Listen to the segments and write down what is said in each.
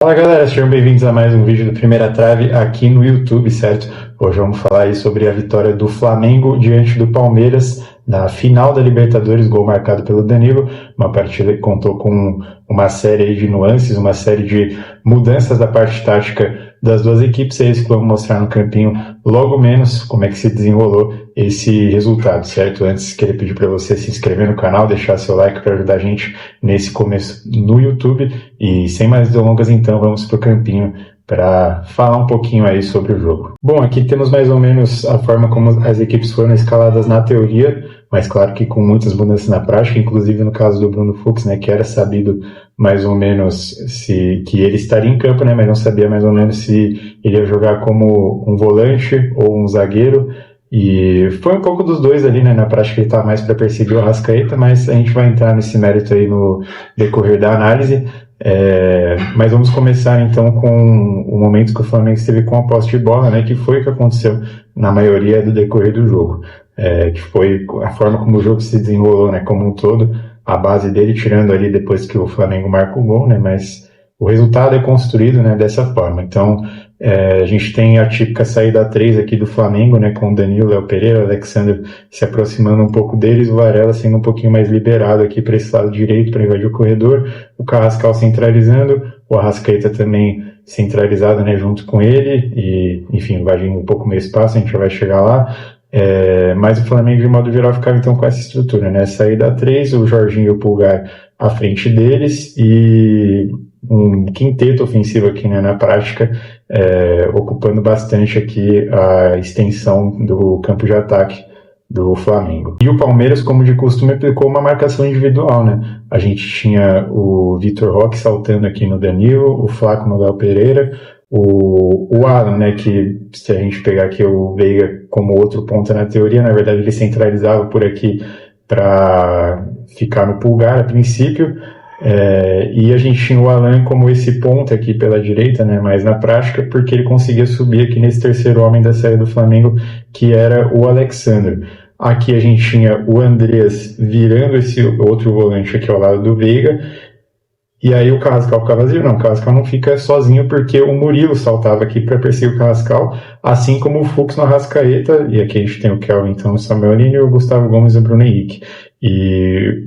Fala galera, sejam bem-vindos a mais um vídeo do Primeira Trave aqui no YouTube, certo? Hoje vamos falar aí sobre a vitória do Flamengo diante do Palmeiras na final da Libertadores, gol marcado pelo Danilo, uma partida que contou com uma série aí de nuances, uma série de mudanças da parte tática das duas equipes, é isso que vamos mostrar no campinho logo menos, como é que se desenrolou esse resultado, certo? Antes, queria pedir para você se inscrever no canal, deixar seu like para ajudar a gente nesse começo no YouTube, e sem mais delongas então, vamos pro campinho para falar um pouquinho aí sobre o jogo. Bom, aqui temos mais ou menos a forma como as equipes foram escaladas na teoria, mas claro que com muitas mudanças na prática, inclusive no caso do Bruno Fux, né, que era sabido mais ou menos que ele estaria em campo, né, mas não sabia mais ou menos se ele ia jogar como um volante ou um zagueiro, e foi um pouco dos dois ali, né, na prática ele está mais para perseguir o Arrascaeta, mas a gente vai entrar nesse mérito aí no decorrer da análise. Mas vamos começar então com o momento que o Flamengo esteve com a posse de bola, né, que foi o que aconteceu na maioria do decorrer do jogo, que foi a forma como o jogo se desenrolou, né, como um todo, a base dele tirando ali depois que o Flamengo marca o gol, né, mas o resultado é construído, né, dessa forma. Então a gente tem a típica saída a 3 aqui do Flamengo, né, com o Danilo, Léo Pereira, o Alexandre se aproximando um pouco deles, o Varela sendo um pouquinho mais liberado aqui para esse lado direito para invadir o corredor, o Carrascal centralizando, o Arrascaeta também centralizado, né, junto com ele, e enfim, invadindo um pouco meio espaço, a gente já vai chegar lá. Mas o Flamengo de modo geral ficava então com essa estrutura, né, saída a 3, o Jorginho e o Pulgar à frente deles, e um quinteto ofensivo aqui, né, na prática, ocupando bastante aqui a extensão do campo de ataque do Flamengo. E o Palmeiras, como de costume, aplicou uma marcação individual, né? A gente tinha o Vitor Roque saltando aqui no Danilo, o Flaco no Léo Pereira, o Alan, né, que se a gente pegar aqui o Veiga como outro ponta na teoria, na verdade ele centralizava por aqui para ficar no Pulgar a princípio, e a gente tinha o Alan como esse ponta aqui pela direita, né, mas na prática porque ele conseguia subir aqui nesse terceiro homem da saída do Flamengo, que era o Alexandre. Aqui a gente tinha o Andreas virando esse outro volante aqui ao lado do Veiga, e aí o Carrascal ficava vazio. Não, o Carrascal não fica sozinho porque o Murilo saltava aqui para perseguir o Carrascal, assim como o Fux no Arrascaeta, e aqui a gente tem o Kelvin, então o Samuelino, e o Gustavo Gomes e o Bruno Henrique. E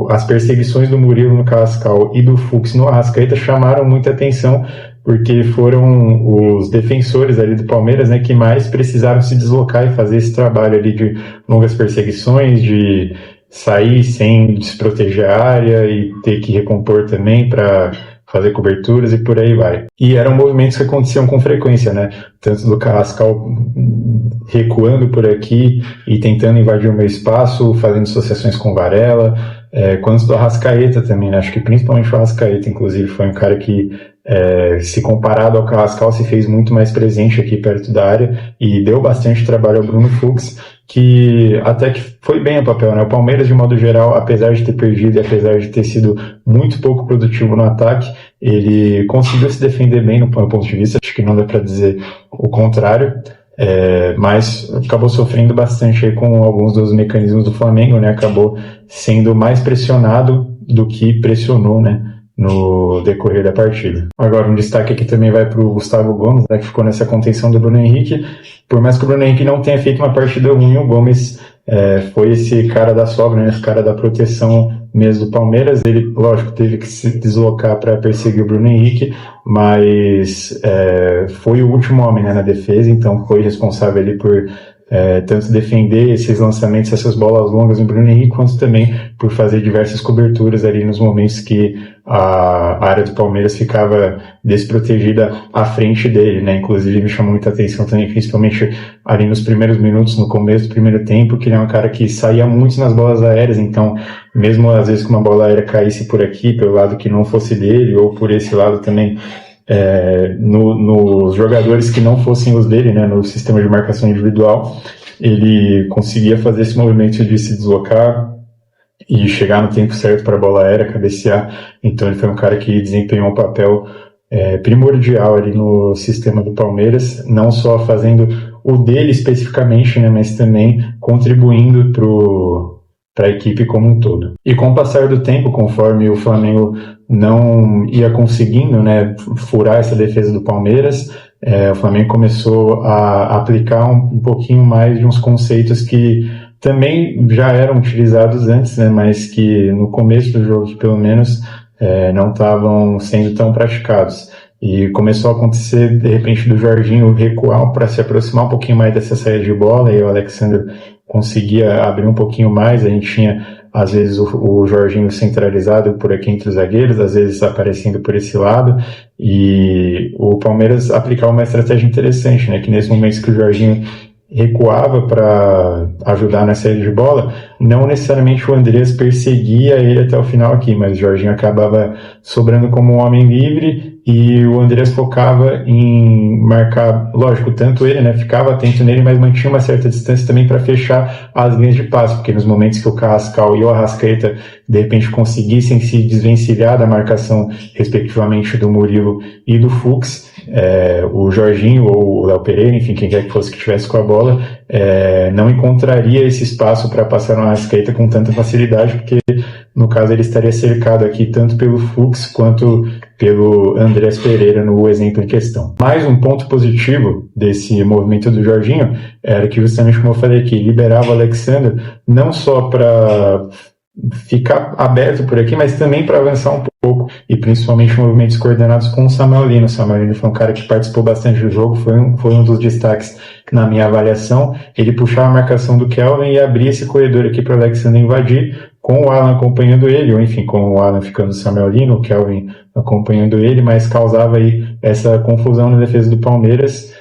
as perseguições do Murilo no Carrascal e do Fux no Arrascaeta chamaram muita atenção, porque foram os defensores ali do Palmeiras, né, que mais precisaram se deslocar e fazer esse trabalho ali de longas perseguições, de sair sem desproteger a área e ter que recompor também para fazer coberturas e por aí vai. E eram movimentos que aconteciam com frequência, né? Tanto do Carrascal recuando por aqui e tentando invadir o meu espaço, fazendo associações com Varela, quanto do Arrascaeta também, né? Acho que principalmente o Arrascaeta, inclusive, foi um cara que, se comparado ao Carrascal, se fez muito mais presente aqui perto da área e deu bastante trabalho ao Bruno Fux, que até que foi bem o papel, né? O Palmeiras, de modo geral, apesar de ter perdido e apesar de ter sido muito pouco produtivo no ataque, ele conseguiu se defender bem no meu ponto de vista, acho que não dá para dizer o contrário, mas acabou sofrendo bastante aí com alguns dos mecanismos do Flamengo, né? Acabou sendo mais pressionado do que pressionou, né, no decorrer da partida. Agora, um destaque aqui também vai para o Gustavo Gomes, né, que ficou nessa contenção do Bruno Henrique. Por mais que o Bruno Henrique não tenha feito uma partida ruim, o Gomes foi esse cara da sobra, né, esse cara da proteção mesmo do Palmeiras. Ele, lógico, teve que se deslocar para perseguir o Bruno Henrique, mas foi o último homem, né, na defesa, então foi responsável ali por tanto defender esses lançamentos, essas bolas longas no Bruno Henrique, quanto também por fazer diversas coberturas ali nos momentos que a área do Palmeiras ficava desprotegida à frente dele, né? Inclusive me chamou muita atenção também, principalmente ali nos primeiros minutos, no começo do primeiro tempo, que ele é um cara que saía muito nas bolas aéreas, então mesmo às vezes que uma bola aérea caísse por aqui, pelo lado que não fosse dele, ou por esse lado também, nos jogadores que não fossem os dele, né, no sistema de marcação individual, ele conseguia fazer esse movimento de se deslocar e chegar no tempo certo para a bola aérea, cabecear. Então ele foi um cara que desempenhou um papel primordial ali no sistema do Palmeiras, não só fazendo o dele especificamente, né, mas também contribuindo para a equipe como um todo. E com o passar do tempo, conforme o Flamengo não ia conseguindo, né, furar essa defesa do Palmeiras, o Flamengo começou a aplicar um pouquinho mais de uns conceitos que também já eram utilizados antes, né, mas que no começo do jogo, pelo menos, não estavam sendo tão praticados. E começou a acontecer, de repente, do Jorginho recuar para se aproximar um pouquinho mais dessa saída de bola, e o Alexandre conseguia abrir um pouquinho mais. A gente tinha, às vezes, o Jorginho centralizado por aqui entre os zagueiros, às vezes aparecendo por esse lado, e o Palmeiras aplicava uma estratégia interessante, né, que nesses momentos que o Jorginho recuava para ajudar na saída de bola, não necessariamente o Andreas perseguia ele até o final aqui, mas o Jorginho acabava sobrando como um homem livre e o Andreas focava em marcar, lógico, tanto ele, né, ficava atento nele, mas mantinha uma certa distância também para fechar as linhas de passe, porque nos momentos que o Carrascal e o Arrascaeta de repente conseguissem se desvencilhar da marcação, respectivamente, do Murilo e do Fux, o Jorginho ou o Léo Pereira, enfim, quem quer que fosse que estivesse com a bola, não encontraria esse espaço para passar no Arrascaeta com tanta facilidade, porque no caso ele estaria cercado aqui tanto pelo Fux quanto pelo Andreas Pereira no exemplo em questão. Mais um ponto positivo desse movimento do Jorginho era que, justamente como eu falei aqui, liberava o Alexandre não só para ficar aberto por aqui, mas também para avançar um pouco, e principalmente movimentos coordenados com o Samuel Lino. O Samuel Lino foi um cara que participou bastante do jogo, foi um dos destaques na minha avaliação. Ele puxava a marcação do Kelvin e abria esse corredor aqui para o Alexandre invadir, com o Alan acompanhando ele, ou enfim, com o Alan ficando Samuel Lino, o Kelvin acompanhando ele, mas causava aí essa confusão na defesa do Palmeiras,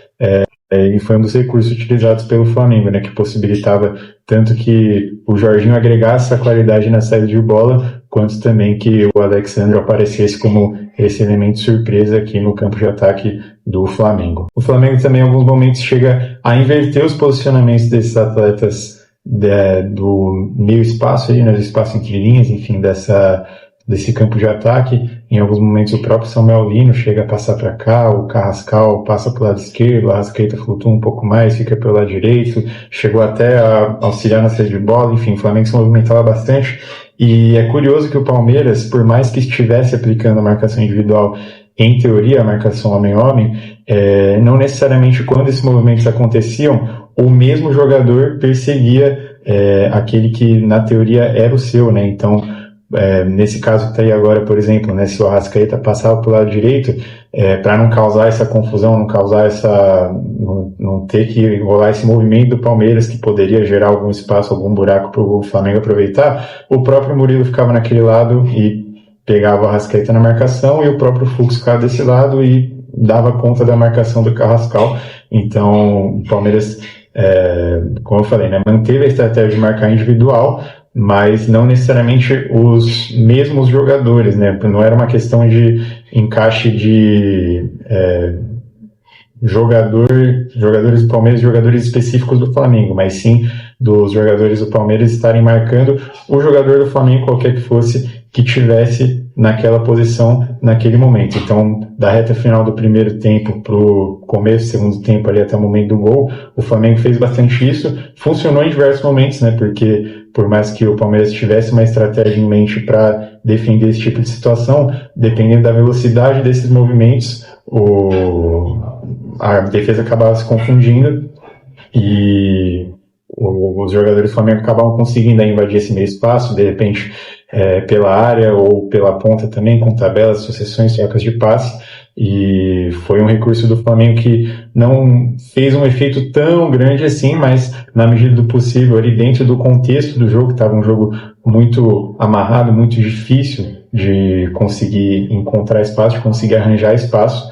e foi um dos recursos utilizados pelo Flamengo, né, que possibilitava tanto que o Jorginho agregasse essa qualidade na saída de bola, quanto também que o Alexandre aparecesse como esse elemento surpresa aqui no campo de ataque do Flamengo. O Flamengo também, em alguns momentos, chega a inverter os posicionamentos desses atletas do meio espaço, aí, né, do espaço entre linhas, enfim, desse campo de ataque. Em alguns momentos o próprio Samuel Lino chega a passar para cá, o Carrascal passa para o lado esquerdo, a Arrascaeta flutua um pouco mais, fica pelo lado direito, chegou até a auxiliar na saída de bola, enfim, o Flamengo se movimentava bastante. E é curioso que o Palmeiras, por mais que estivesse aplicando a marcação individual, em teoria, a marcação homem-homem, não necessariamente quando esses movimentos aconteciam, o mesmo jogador perseguia aquele que na teoria era o seu, né? Então, nesse caso que está aí agora, por exemplo, né, se o Arrascaeta passava para o lado direito, para não causar essa confusão, não ter que rolar esse movimento do Palmeiras que poderia gerar algum espaço, algum buraco para o Flamengo aproveitar, o próprio Murilo ficava naquele lado e pegava o Arrascaeta na marcação, e o próprio Fux ficava desse lado e dava conta da marcação do Carrascal. Então o Palmeiras, como eu falei, né, manteve a estratégia de marcar individual, mas não necessariamente os mesmos jogadores, né? Não era uma questão de encaixe de jogadores do Palmeiras, jogadores específicos do Flamengo, mas sim dos jogadores do Palmeiras estarem marcando o jogador do Flamengo, qualquer que fosse, que tivesse naquela posição naquele momento. Então, da reta final do primeiro tempo para o começo do segundo tempo, ali até o momento do gol, o Flamengo fez bastante isso. Funcionou em diversos momentos, né? Porque por mais que o Palmeiras tivesse uma estratégia em mente para defender esse tipo de situação, dependendo da velocidade desses movimentos, a defesa acabava se confundindo e os jogadores do Flamengo acabavam conseguindo invadir esse meio espaço, de repente pela área ou pela ponta também, com tabelas, sucessões, trocas de passe. E foi um recurso do Flamengo que não fez um efeito tão grande assim, mas na medida do possível, ali dentro do contexto do jogo, que estava um jogo muito amarrado, muito difícil de conseguir encontrar espaço, de conseguir arranjar espaço,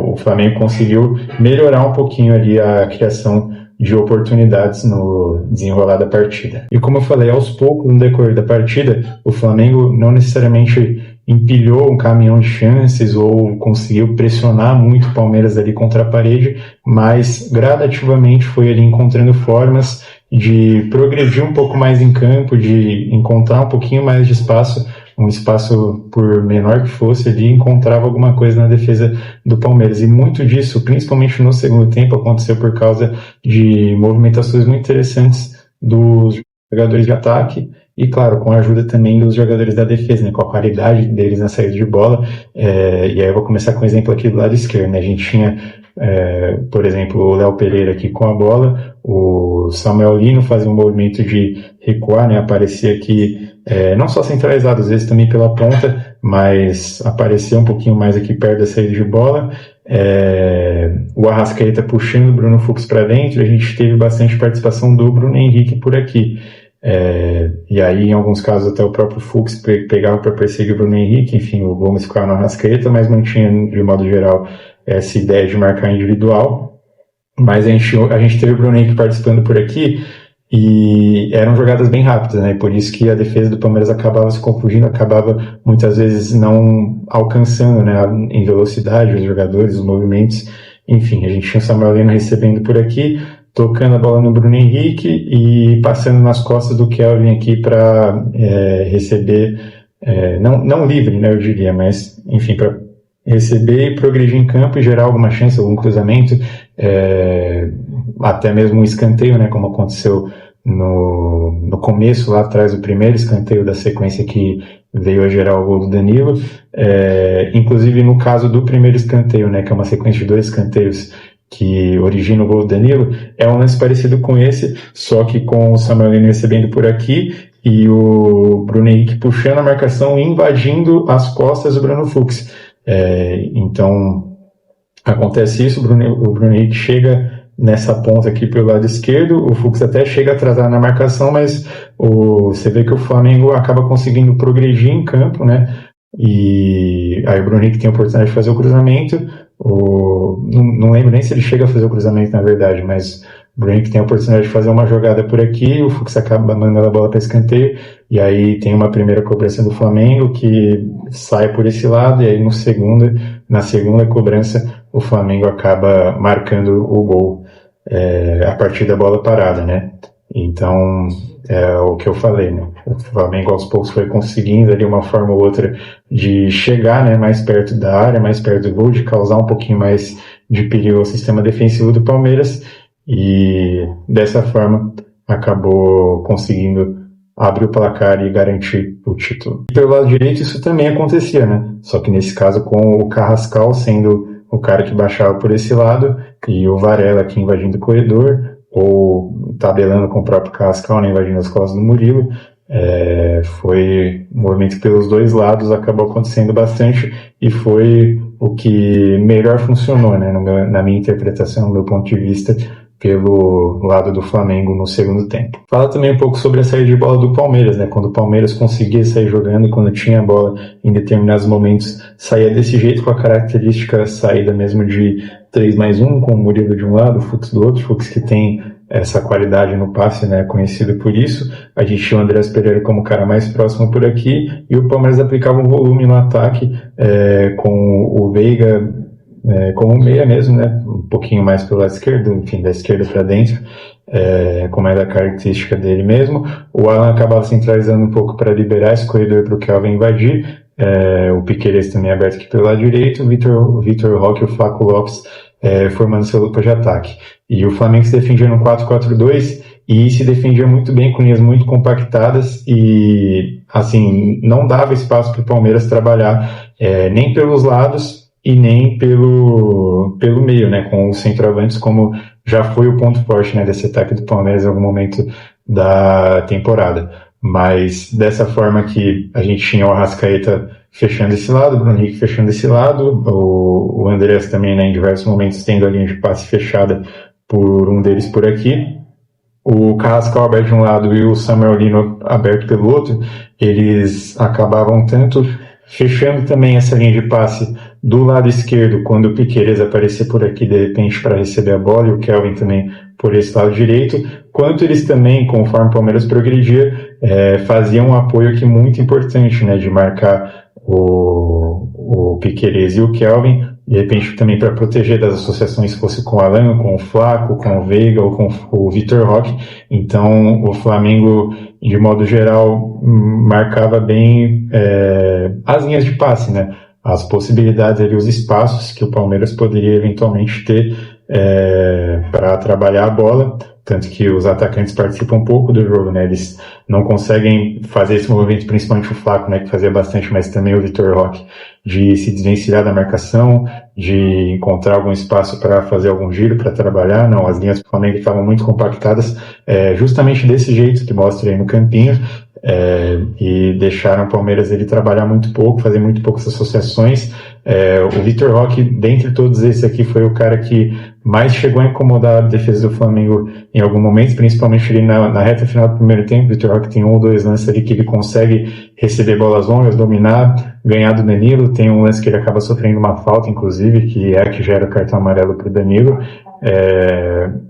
o Flamengo conseguiu melhorar um pouquinho ali a criação de oportunidades no desenrolar da partida. E como eu falei, aos poucos, no decorrer da partida, o Flamengo não necessariamente empilhou um caminhão de chances ou conseguiu pressionar muito o Palmeiras ali contra a parede, mas gradativamente foi ali encontrando formas de progredir um pouco mais em campo, de encontrar um pouquinho mais de espaço, um espaço por menor que fosse ali, encontrava alguma coisa na defesa do Palmeiras. E muito disso, principalmente no segundo tempo, aconteceu por causa de movimentações muito interessantes dos jogadores de ataque e, claro, com a ajuda também dos jogadores da defesa, né, com a qualidade deles na saída de bola. E aí eu vou começar com um exemplo aqui do lado esquerdo, né? A gente tinha, por exemplo, o Léo Pereira aqui com a bola, o Samuel Lino fazia um movimento de recuar, né? Aparecia aqui, não só centralizado, às vezes também pela ponta, mas aparecia um pouquinho mais aqui perto da saída de bola. O Arrascaeta puxando o Bruno Fux para dentro, a gente teve bastante participação do Bruno Henrique por aqui. E aí, em alguns casos, até o próprio Fux pegava para perseguir o Bruno Henrique, enfim, o Gomes ficava no Arrascaeta, mas mantinha, de modo geral, essa ideia de marcar individual. Mas a gente teve o Bruno Henrique participando por aqui, e eram jogadas bem rápidas, né? Por isso que a defesa do Palmeiras acabava se confundindo, acabava muitas vezes não alcançando, né, em velocidade os jogadores, os movimentos. Enfim, a gente tinha o Samuel Lino recebendo por aqui, tocando a bola no Bruno Henrique e passando nas costas do Kelvin aqui para receber, não livre, né, eu diria, mas enfim, para receber e progredir em campo e gerar alguma chance, algum cruzamento, até mesmo um escanteio, né, como aconteceu no começo, lá atrás, o primeiro escanteio da sequência que veio a gerar o gol do Danilo. Inclusive no caso do primeiro escanteio, né, que é uma sequência de 2 escanteios que origina o gol do Danilo, é um lance parecido com esse, só que com o Samuel Lino recebendo por aqui e o Bruno Henrique puxando a marcação e invadindo as costas do Bruno Fux. Então acontece isso, o Bruno Henrique chega nessa ponta aqui pelo lado esquerdo, o Fux até chega atrasado na marcação, mas você vê que o Flamengo acaba conseguindo progredir em campo, né? E aí o Bruno Henrique tem a oportunidade de fazer o cruzamento, não lembro nem se ele chega a fazer o cruzamento na verdade, mas o Bruno Henrique tem a oportunidade de fazer uma jogada por aqui, o Fux acaba mandando a bola para escanteio, e aí tem uma primeira cobrança do Flamengo que sai por esse lado, e aí na segunda cobrança o Flamengo acaba marcando o gol a partir da bola parada, né? Então, é o que eu falei, né? O Flamengo aos poucos foi conseguindo ali uma forma ou outra de chegar, né, mais perto da área, mais perto do gol, de causar um pouquinho mais de perigo ao sistema defensivo do Palmeiras, e dessa forma acabou conseguindo abrir o placar e garantir o título. E pelo lado direito isso também acontecia, né? Só que nesse caso com o Carrascal sendo o cara que baixava por esse lado e o Varela aqui invadindo o corredor, ou tabelando com o próprio Carrascal, né, invadindo as costas do Murilo. Foi um movimento pelos dois lados, acabou acontecendo bastante e foi o que melhor funcionou, né, na minha interpretação, no meu ponto de vista, pelo lado do Flamengo no segundo tempo. Fala também um pouco sobre a saída de bola do Palmeiras, né? Quando o Palmeiras conseguia sair jogando e quando tinha a bola em determinados momentos, saía desse jeito, com a característica saída mesmo de 3+1, com o Murilo de um lado, o Fux do outro, o Fux que tem essa qualidade no passe, né, conhecido por isso. A gente tinha o Andrés Pereira como o cara mais próximo por aqui, e o Palmeiras aplicava um volume no ataque, com o Veiga como meia mesmo, né, um pouquinho mais pelo lado esquerdo, enfim, da esquerda para dentro, como era a característica dele mesmo. O Alan acabava centralizando um pouco para liberar esse corredor para o Kelvin invadir, o Piquerez também aberto aqui pelo lado direito, o Vitor Roque e o Flaco Lopes formando seu dupla de ataque. E o Flamengo se defendia no 4-4-2 e se defendia muito bem, com linhas muito compactadas e, assim, não dava espaço para o Palmeiras trabalhar nem pelos lados e nem pelo meio, né, com os centroavantes, como já foi o ponto forte, né, desse ataque do Palmeiras em algum momento da temporada. Mas dessa forma que a gente tinha o Arrascaeta fechando esse lado, o Bruno Henrique fechando esse lado, o Andrés também, né, em diversos momentos tendo a linha de passe fechada por um deles por aqui, o Carrascal aberto de um lado e o Samuel Lino aberto pelo outro, eles acabavam tanto fechando também essa linha de passe do lado esquerdo, quando o Piquerez aparecer por aqui de repente para receber a bola, e o Kelvin também por esse lado direito, quanto eles também, conforme o Palmeiras progredia, faziam um apoio aqui muito importante, né, de marcar o Piquerez e o Kelvin, de repente também para proteger das associações, se fosse com o Alan, com o Flaco, com o Veiga ou com o Vitor Roque. Então o Flamengo, de modo geral, marcava bem as linhas de passe, né? As possibilidades ali, os espaços que o Palmeiras poderia eventualmente ter para trabalhar a bola. tanto que os atacantes participam um pouco do jogo, né? Eles não conseguem fazer esse movimento, principalmente o Flaco, né, que fazia bastante, mas também o Vitor Roque, de se desvencilhar da marcação, de encontrar algum espaço para fazer algum giro, para trabalhar. Não, as linhas do Flamengo estavam muito compactadas, justamente desse jeito que mostra aí no campinho, e deixaram o Palmeiras ele trabalhar muito pouco, fazer muito poucas associações. O Vitor Roque, dentre todos esses aqui, foi o cara que mais chegou a incomodar a defesa do Flamengo em algum momento, principalmente ali na reta final do primeiro tempo. O Vitor Roque tem 1 ou 2 lances ali que ele consegue receber bolas longas, dominar, ganhar do Danilo. Tem um lance que ele acaba sofrendo uma falta, inclusive, que é a que gera o cartão amarelo para o Danilo.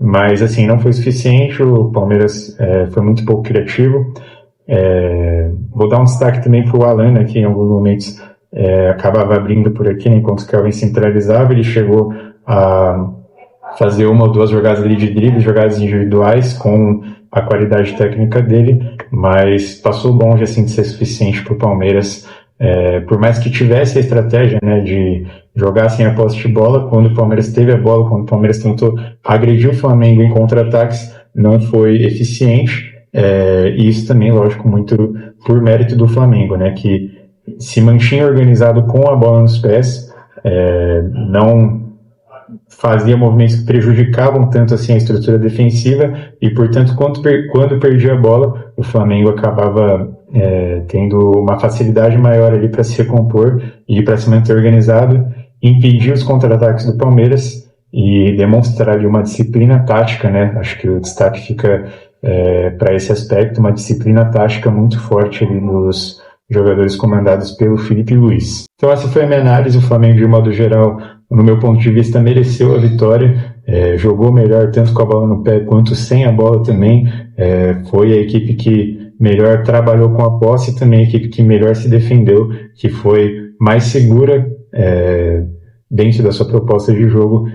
Mas assim, não foi suficiente. O Palmeiras foi muito pouco criativo. Vou dar um destaque também para o Alan, né, que em alguns momentos acabava abrindo por aqui, né, enquanto o Kelvin centralizava. Ele chegou a fazer 1 ou 2 jogadas ali de drible, jogadas individuais com a qualidade técnica dele, mas passou longe assim, de ser suficiente para o Palmeiras, por mais que tivesse a estratégia, né, de jogar sem a posse de bola. Quando o Palmeiras teve a bola, quando o Palmeiras tentou agredir o Flamengo em contra-ataques, não foi eficiente. E isso também, lógico, muito por mérito do Flamengo, né, que se mantinha organizado com a bola nos pés, não fazia movimentos que prejudicavam tanto assim a estrutura defensiva, e portanto quando perdia a bola, o Flamengo acabava tendo uma facilidade maior ali para se recompor e para se manter organizado, impedir os contra-ataques do Palmeiras e demonstrar ali uma disciplina tática, né? Acho que o destaque fica para esse aspecto, uma disciplina tática muito forte ali nos jogadores comandados pelo Felipe Luiz. Então essa foi a minha análise. O Flamengo, de modo geral, no meu ponto de vista, mereceu a vitória, jogou melhor tanto com a bola no pé quanto sem a bola também, foi a equipe que melhor trabalhou com a posse e também a equipe que melhor se defendeu, que foi mais segura dentro da sua proposta de jogo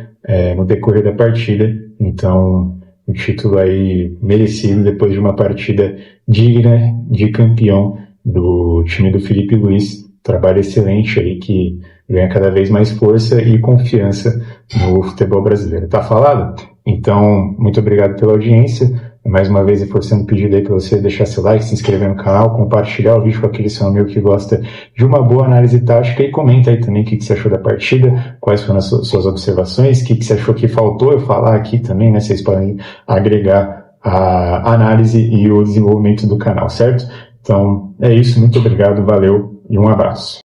no decorrer da partida. Então, um título aí merecido depois de uma partida digna de campeão do time do Felipe Luiz. Trabalho excelente aí que ganha cada vez mais força e confiança no futebol brasileiro. Tá falado? Então, muito obrigado pela audiência. Mais uma vez, reforçando o pedido aí para você deixar seu like, se inscrever no canal, compartilhar o vídeo com aquele seu amigo que gosta de uma boa análise tática, e comenta aí também o que você achou da partida, quais foram as suas observações, o que você achou que faltou eu falar aqui também, né? Vocês podem agregar a análise e o desenvolvimento do canal, certo? Então, é isso. Muito obrigado, valeu e um abraço.